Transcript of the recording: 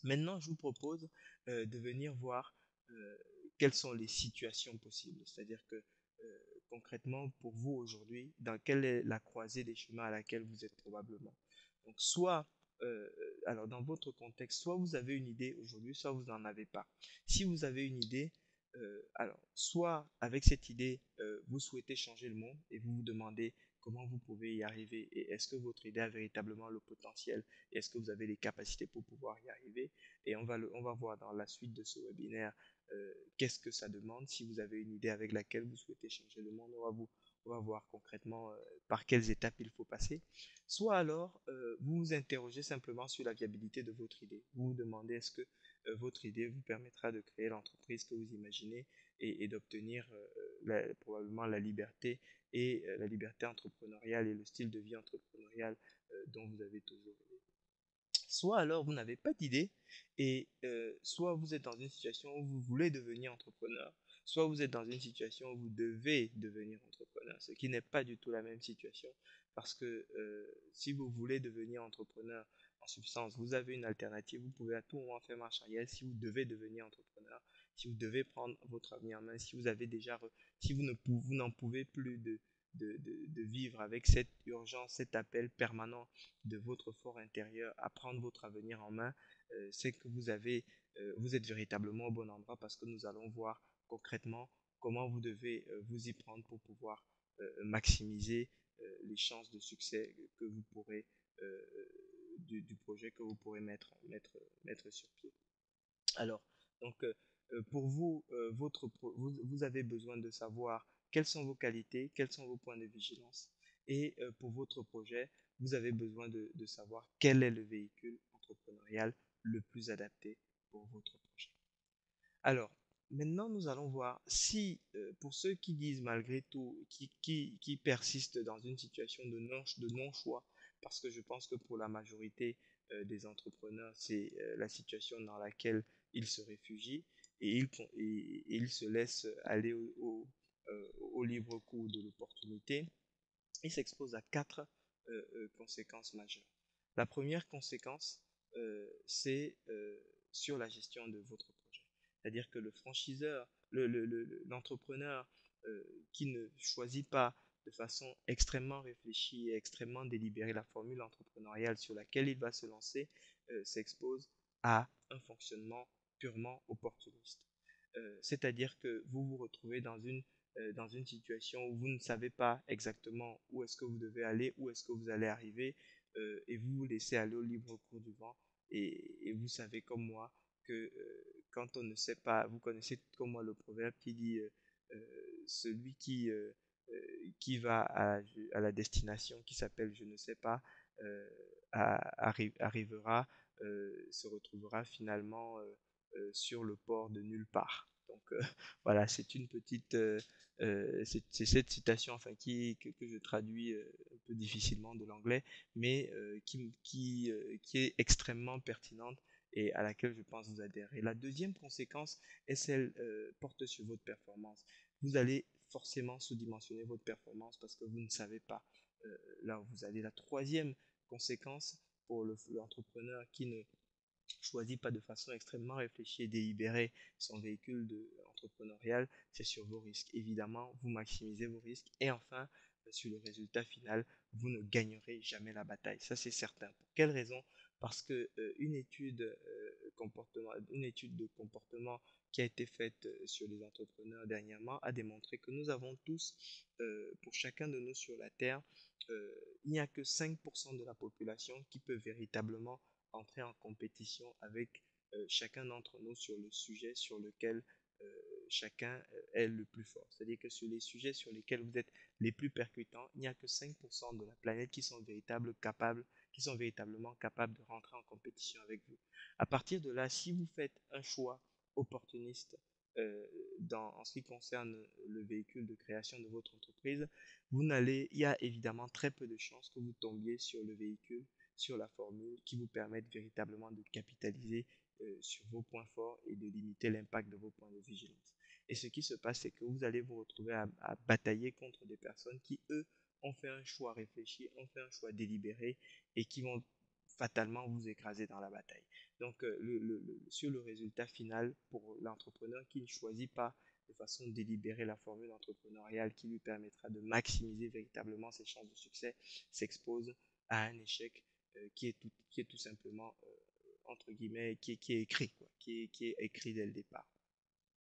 Maintenant, je vous propose de venir voir euh, quelles sont les situations possibles. C'est-à-dire que concrètement, pour vous aujourd'hui, dans quelle est la croisée des chemins à laquelle vous êtes probablement. Donc, soit, alors dans votre contexte, soit vous avez une idée aujourd'hui, soit vous n'en avez pas. Si vous avez une idée, alors, soit avec cette idée, vous souhaitez changer le monde et vous vous demandez comment vous pouvez y arriver et est-ce que votre idée a véritablement le potentiel et est-ce que vous avez les capacités pour pouvoir y arriver. Et on va voir dans la suite de ce webinaire qu'est-ce que ça demande. Si vous avez une idée avec laquelle vous souhaitez changer le monde, on va voir concrètement par quelles étapes il faut passer. Soit alors, vous vous interrogez simplement sur la viabilité de votre idée. Vous vous demandez est-ce que votre idée vous permettra de créer l'entreprise que vous imaginez et d'obtenir probablement la liberté et la liberté entrepreneuriale et le style de vie entrepreneurial dont vous avez toujours rêvé. Soit alors vous n'avez pas d'idée et soit vous êtes dans une situation où vous voulez devenir entrepreneur, soit vous êtes dans une situation où vous devez devenir entrepreneur, ce qui n'est pas du tout la même situation parce que si vous voulez devenir entrepreneur, en substance, vous avez une alternative, vous pouvez à tout moment faire marche arrière si vous devez devenir entrepreneur, si vous devez prendre votre avenir en main, si vous avez déjà, si vous n'en pouvez plus de vivre avec cette urgence, cet appel permanent de votre fort intérieur à prendre votre avenir en main, c'est que vous êtes véritablement au bon endroit parce que nous allons voir concrètement comment vous devez vous y prendre pour pouvoir maximiser les chances de succès que vous pourrez du projet que vous pourrez mettre sur pied. Alors, donc, pour vous, vous avez besoin de savoir quelles sont vos qualités, quels sont vos points de vigilance. Et pour votre projet, vous avez besoin de savoir quel est le véhicule entrepreneurial le plus adapté pour votre projet. Alors, maintenant, nous allons voir si, pour ceux qui disent malgré tout, qui persistent dans une situation de non-choix, parce que je pense que pour la majorité des entrepreneurs, c'est la situation dans laquelle ils se réfugient et ils se laissent aller au libre cours de l'opportunité. Ils s'exposent à quatre conséquences majeures. La première conséquence, c'est sur la gestion de votre projet. C'est-à-dire que le franchiseur, l'entrepreneur qui ne choisit pas de façon extrêmement réfléchie et extrêmement délibérée la formule entrepreneuriale sur laquelle il va se lancer, s'expose à un fonctionnement purement opportuniste. C'est-à-dire que vous vous retrouvez dans une situation où vous ne savez pas exactement où est-ce que vous devez aller, où est-ce que vous allez arriver, et vous vous laissez aller au libre cours du vent. Et vous savez comme moi que quand on ne sait pas, vous connaissez comme moi le proverbe qui dit celui qui va à la destination qui s'appelle je ne sais pas, arrivera, se retrouvera finalement sur le port de nulle part. Donc voilà, c'est une petite, c'est cette citation enfin que je traduis un peu difficilement de l'anglais, mais qui est extrêmement pertinente et à laquelle je pense vous adhérer. La deuxième conséquence est celle porte sur votre performance. Vous allez forcément sous-dimensionner votre performance parce que vous ne savez pas là où vous allez. La troisième conséquence pour l'entrepreneur qui ne choisit pas de façon extrêmement réfléchie et délibérée son véhicule entrepreneurial, c'est sur vos risques. Évidemment, vous maximisez vos risques. Et enfin, sur le résultat final, vous ne gagnerez jamais la bataille. Ça, c'est certain. Pour quelle raison? Parce que une étude de comportement qui a été faite sur les entrepreneurs dernièrement a démontré que nous avons tous, pour chacun de nous sur la Terre, il n'y a que 5% de la population qui peut véritablement entrer en compétition avec chacun d'entre nous sur le sujet sur lequel chacun est le plus fort. C'est-à-dire que sur les sujets sur lesquels vous êtes les plus percutants, il n'y a que 5% de la planète qui sont véritablement capables de rentrer en compétition avec vous. À partir de là, si vous faites un choix opportuniste en ce qui concerne le véhicule de création de votre entreprise, il y a évidemment très peu de chances que vous tombiez sur le véhicule, sur la formule qui vous permette véritablement de capitaliser sur vos points forts et de limiter l'impact de vos points de vigilance. Et ce qui se passe, c'est que vous allez vous retrouver à batailler contre des personnes qui, eux, ont fait un choix réfléchi, ont fait un choix délibéré et qui vont fatalement vous écraser dans la bataille. Donc, sur le résultat final, pour l'entrepreneur qui ne choisit pas de façon délibérée la formule entrepreneuriale qui lui permettra de maximiser véritablement ses chances de succès, s'expose à un échec qui est tout simplement, entre guillemets, qui est écrit, quoi, qui est écrit dès le départ.